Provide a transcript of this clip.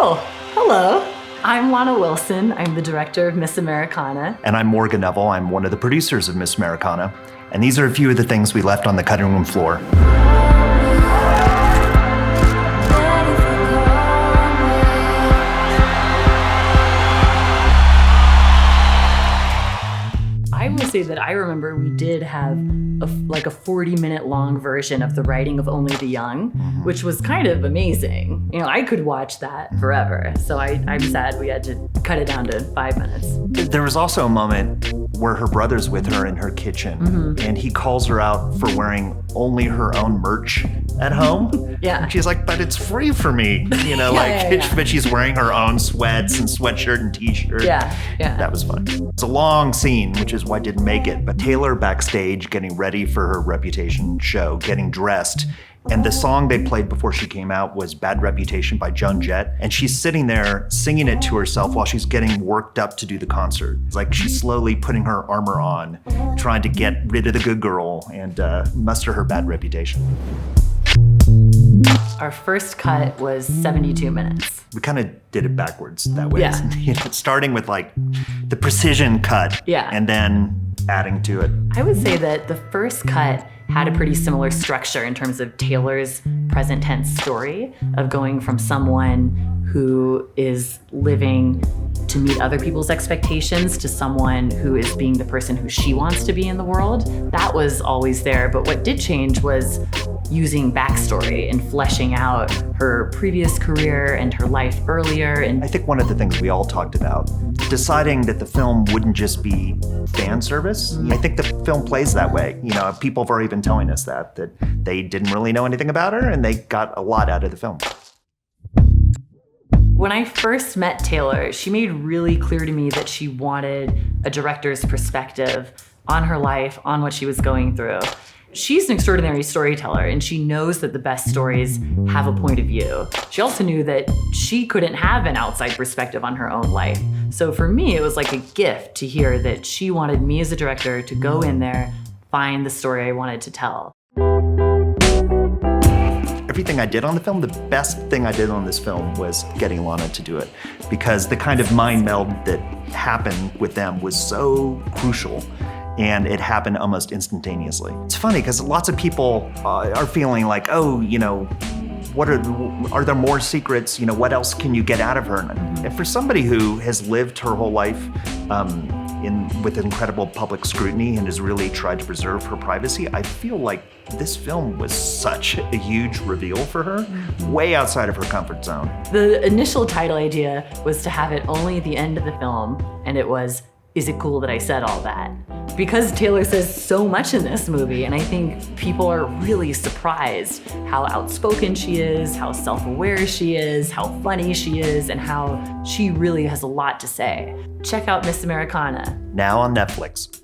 Oh, hello. I'm Lana Wilson. I'm the director of Miss Americana. And I'm Morgan Neville. I'm one of the producers of Miss Americana. And these are a few of the things we left on the cutting room floor. I will say that I remember we did have a 40-minute long version of The Writing of Only the Young, which was kind of amazing. You know, I could watch that forever. So I'm sad we had to cut it down to 5 minutes. There was also a moment where her brother's with her in her kitchen, and he calls her out for wearing only her own merch at home. Yeah. And she's like, but it's free for me. You know, but she's wearing her own sweats and sweatshirt and t-shirt. Yeah. That was fun. It's a long scene, which is why I didn't make it. But Taylor backstage getting ready for her Reputation show, getting dressed. And the song they played before she came out was Bad Reputation by Joan Jett. And she's sitting there singing it to herself while she's getting worked up to do the concert. It's like she's slowly putting her armor on, trying to get rid of the good girl and muster her bad reputation. Our first cut was 72 minutes. We kind of did it backwards that way. Yeah. You know, starting with like the precision cut, Yeah. and then adding to it. I would say that the first cut had a pretty similar structure in terms of Taylor's present tense story of going from someone who is living to meet other people's expectations to someone who is being the person who she wants to be in the world. That was always there, but what did change was using backstory and fleshing out her previous career and her life earlier. And I think one of the things we all talked about, deciding that the film wouldn't just be fan service. I think the film plays that way. You know, people have already been telling us that they didn't really know anything about her and they got a lot out of the film. When I first met Taylor, she made really clear to me that she wanted a director's perspective on her life, on what she was going through. She's an extraordinary storyteller, and she knows that the best stories have a point of view. She also knew that she couldn't have an outside perspective on her own life. So for me, it was like a gift to hear that she wanted me as a director to go in there, find the story I wanted to tell. Everything I did on the film, the best thing I did on this film was getting Lana to do it, because the kind of mind meld that happened with them was so crucial. And it happened almost instantaneously. It's funny because lots of people are feeling like, oh, you know, are there more secrets? You know, what else can you get out of her? And for somebody who has lived her whole life with incredible public scrutiny and has really tried to preserve her privacy, I feel like this film was such a huge reveal for her, way outside of her comfort zone. The initial title idea was to have it only at the end of the film, and it was, is it cool that I said all that? Because Taylor says so much in this movie, and I think people are really surprised how outspoken she is, how self-aware she is, how funny she is, and how she really has a lot to say. Check out Miss Americana. Now on Netflix.